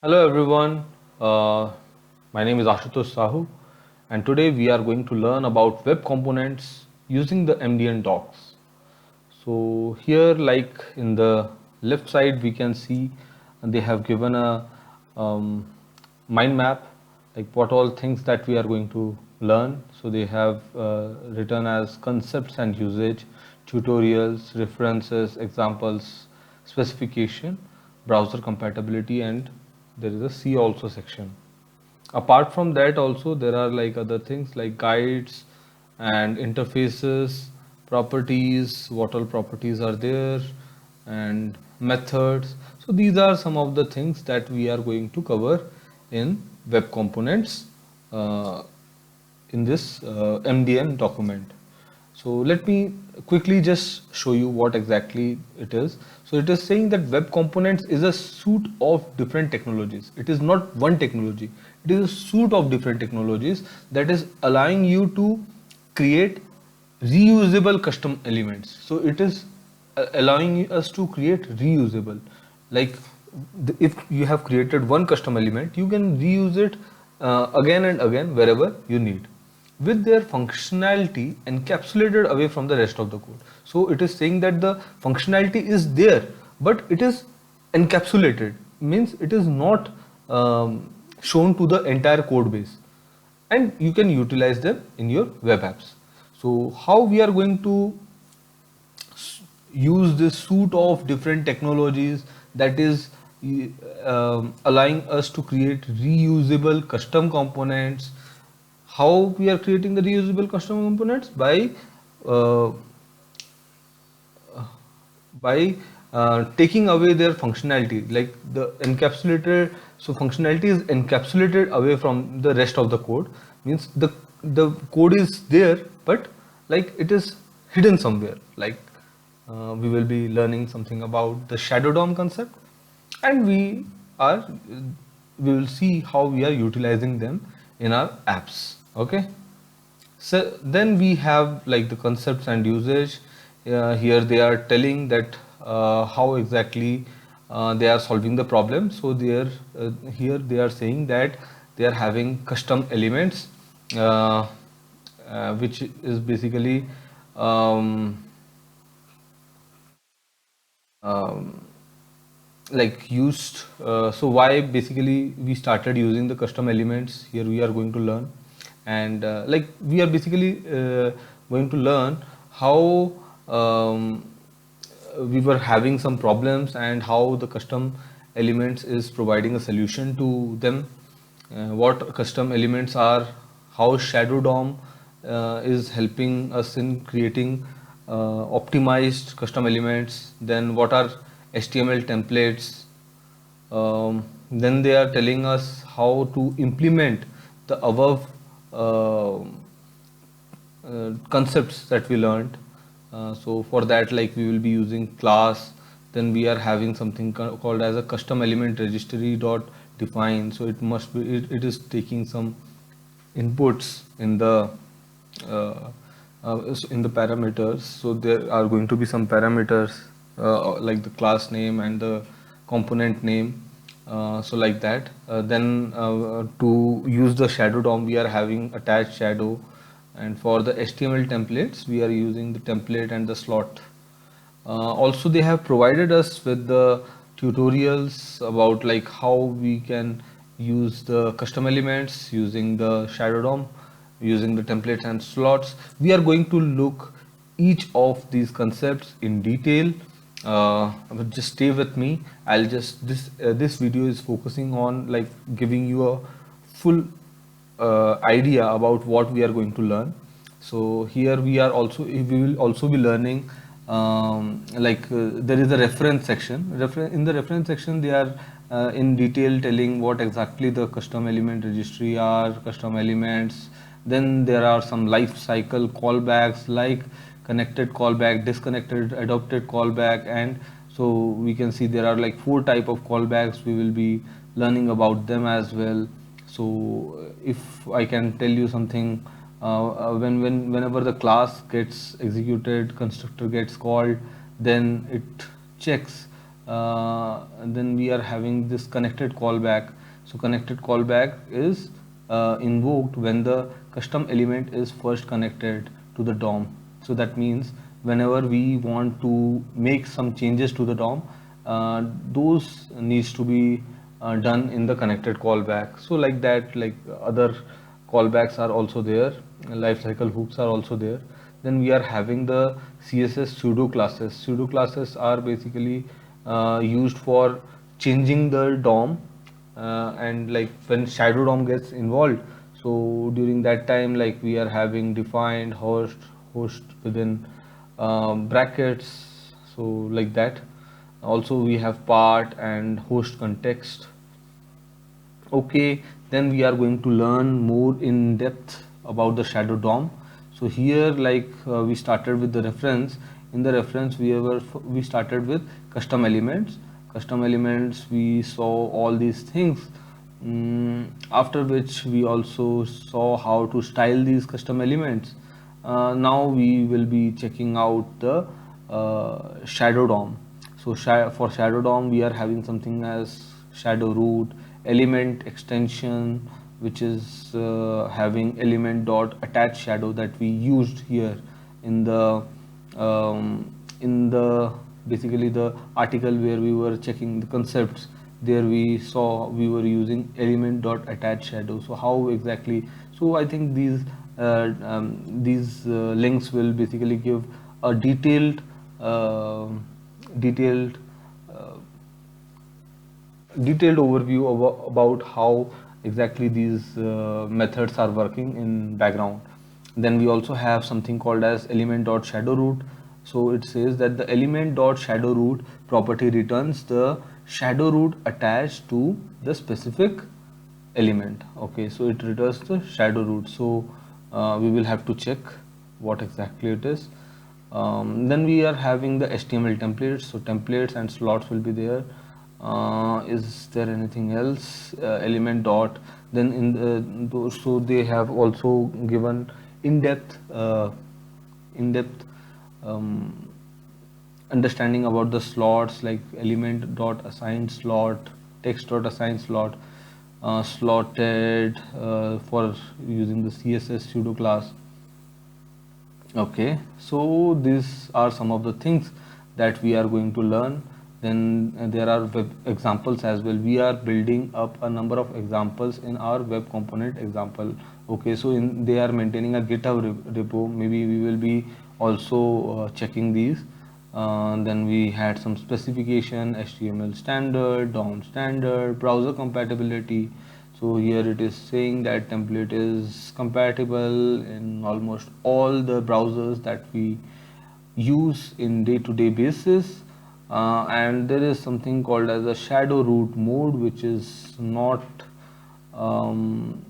Hello everyone, my name is Ashutosh Sahu and today we are going to learn about web components using the MDN docs. So here like in the left side we can see they have given a um, mind map like what all things that we are going to learn. So they have written as concepts and usage, tutorials, references, examples, specification, browser compatibility, and there is a C also section. Apart from that also there are like other things like guides and interfaces, properties, what all properties are there, and methods. So these are some of the things that we are going to cover in web components uh, in this MDN document. So let me quickly just show you what exactly it is. So it is saying that web components is a suite of different technologies. It is not one technology. It is a suite of different technologies that is allowing you to create reusable custom elements. So it is allowing us to create reusable. Like if you have created one custom element, you can reuse it again and again wherever you need with their functionality encapsulated away from the rest of the code. So it is saying that the functionality is there, but it is encapsulated, means it is not shown to the entire code base, and you can utilize them in your web apps. So how we are going to use this suite of different technologies that is allowing us to create reusable custom components. How we are creating the reusable custom components? Uh, by taking away their functionality, like the encapsulated. So functionality is encapsulated away from the rest of the code, means the code is there, but like it is hidden somewhere. Like we will be learning something about the shadow DOM concept, and are we will see how we are utilizing them in our apps. Okay, so then we have like the concepts and usage. Here they are telling that how exactly they are solving the problem. So they are here they are saying that they are having custom elements, uh, which is basically um, um, like used. So why basically we started using the custom elements? Here we are going to learn, and like we are basically going to learn how we were having some problems and how the custom elements is providing a solution to them. What custom elements are, how shadow DOM is helping us in creating optimized custom elements, then what are HTML templates. Then they are telling us how to implement the above concepts that we learned. So for that, like we will be using class. Then we are having something called as a custom element registry dot define. So it must be it is taking some inputs uh, in the parameters. So there are going to be some parameters like the class name and the component name. So like that. Then to use the shadow DOM, we are having attached shadow, and for the HTML templates, we are using the template and the slot. Also, they have provided us with the tutorials about like how we can use the custom elements using the shadow DOM, using the templates and slots. We are going to look each of these concepts in detail. But just stay with me. I'll just this video is focusing on like giving you a full idea about what we are going to learn. So here we will also be learning there is a reference section. In the reference section, they are in detail telling what exactly the custom element registry are, custom elements. Then there are some life cycle callbacks like connected callback, disconnected, adopted callback, and so we can see there are like 4 type of callbacks. We will be learning about them as well. So if I can tell you something, whenever the class gets executed, constructor gets called, then it checks And then we are having this connected callback. So connected callback is invoked when the custom element is first connected to the DOM. So that means whenever we want to make some changes to the DOM, those needs to be done in the connected callback. So like that, like other callbacks are also there, lifecycle hooks are also there. Then we are having the CSS pseudo classes. Pseudo classes are basically used for changing the DOM, and like when shadow DOM gets involved, so during that time, like we are having defined host within brackets, so like that. Also we have part and host context. Okay, then we are going to learn more in depth about the shadow DOM. So here, like we started with the reference. In the reference, we started with custom elements. Custom elements, we saw all these things. After which we also saw how to style these custom elements. Now we will be checking out the shadow DOM. So for shadow DOM, we are having something as shadow root, element extension, which is having element dot attach shadow that we used here in the basically the article where we were checking the concepts. There we saw we were using element dot attach shadow. So how exactly? So I think these links will basically give a detailed uh, detailed overview about how exactly these methods are working in background. Then we also have something called as element.shadow_root. So it says that the element.shadow_root property returns the shadow root attached to the specific element. Okay, so it returns the shadow root. So we will have to check what exactly it is. Then we are having the HTML templates. So templates and slots will be there. Is there anything else? Element dot. Then so they have also given in-depth um, understanding about the slots, like element dot assign slot, text dot assign slot, slotted for using the CSS pseudo class. Okay, so these are some of the things that we are going to learn. Then there are web examples as well. We are building up a number of examples in our web component example. Okay, so they are maintaining a GitHub repo. Maybe we will be also checking these. Then we had some specification, HTML standard, DOM standard, browser compatibility. So here it is saying that template is compatible in almost all the browsers that we use in day-to-day basis. And there is something called as a shadow root mode, which is not um,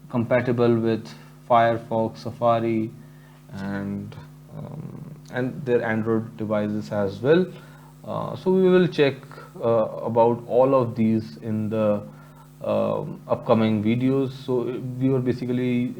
compatible with Firefox, Safari, and their Android devices as well. So we will check about all of these in the upcoming videos. So we were basically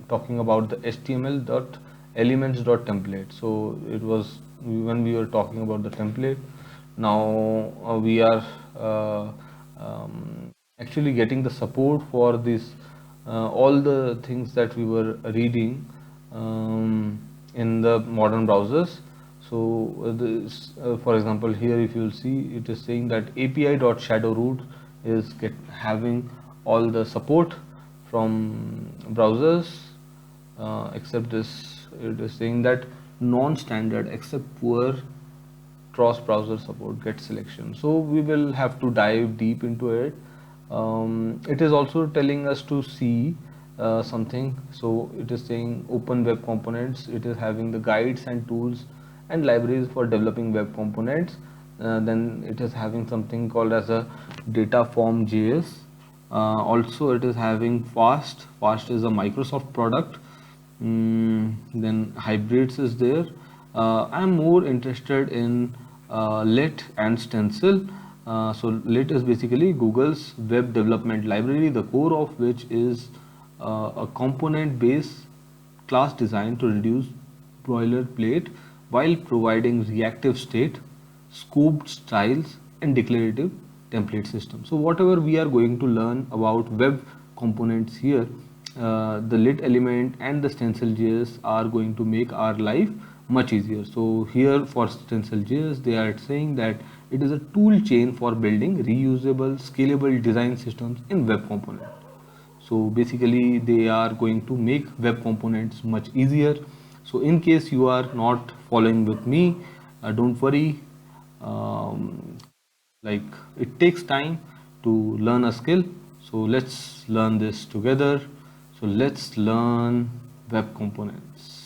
talking about the HTML dot elements dot template. So it was when we were talking about the template. Now we are actually getting the support for this all the things that we were reading in the modern browsers. So for example, here if you'll see, it is saying that API.shadowroot is having all the support from browsers, except this. It is saying that non-standard except poor cross browser support get selection. So we will have to dive deep into it. It is also telling us to see something. So it is saying open web components. It is having the guides and tools and libraries for developing web components. Then it is having something called as a data form JS. Also it is having fast is a Microsoft product. Then hybrids is there. I'm more interested in lit and stencil. So lit is basically Google's web development library, the core of which is a component based class designed to reduce boilerplate while providing reactive state. scoped styles, and declarative template system. So whatever we are going to learn about web components here, the lit element and the stencil.js are going to make our life much easier. So here for stencil.js, they are saying that it is a tool chain for building reusable, scalable design systems in web component. So basically they are going to make web components much easier. So in case you are not following with me, don't worry. um, like it takes time to learn a skill, so let's learn this together. So let's learn web components.